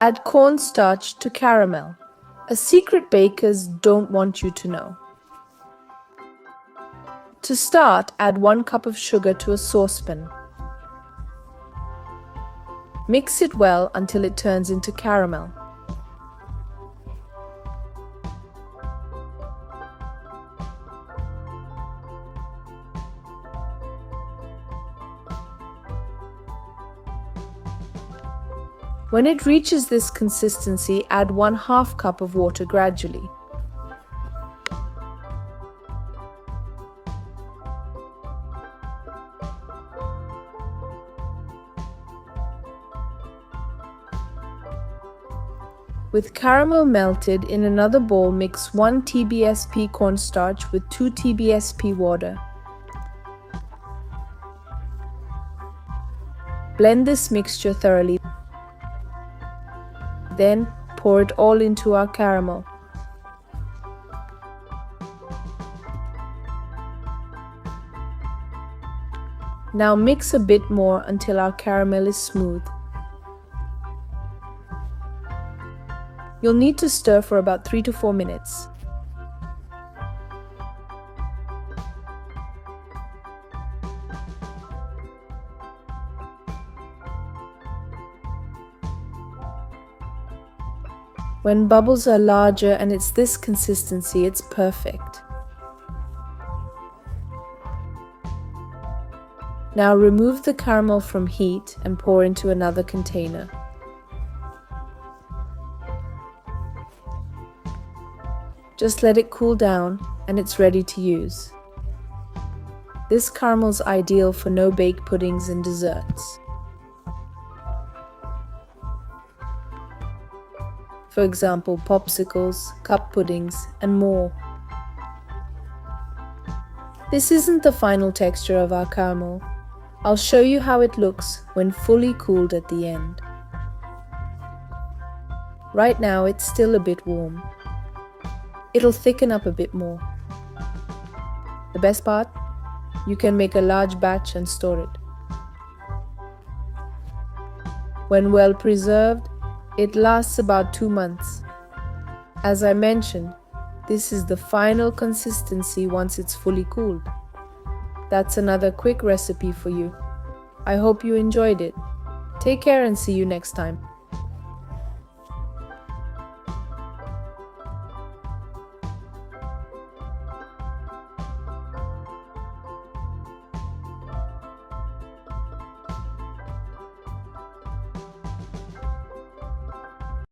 Add cornstarch to caramel. A secret bakers don't want you to know. To start, add 1 cup of sugar to a saucepan. Mix it well until it turns into caramel. When it reaches this consistency, add 1/2 cup of water gradually. With caramel melted in another bowl, mix 1 tablespoon cornstarch with 2 tablespoons water. Blend this mixture thoroughly. Then pour it all into our caramel. Now mix a bit more until our caramel is smooth. You'll need to stir for about 3 to 4 minutes. When bubbles are larger and it's this consistency, it's perfect. Now remove the caramel from heat and pour into another container. Just let it cool down and it's ready to use. This caramel's ideal for no-bake puddings and desserts. For example, popsicles, cup puddings, and more. This isn't the final texture of our caramel. I'll show you how it looks when fully cooled at the end. Right now it's still a bit warm. It'll thicken up a bit more. The best part? You can make a large batch and store it. When well preserved, it lasts about 2 months. As I mentioned, this is the final consistency once it's fully cooled. That's another quick recipe for you. I hope you enjoyed it. Take care and see you next time.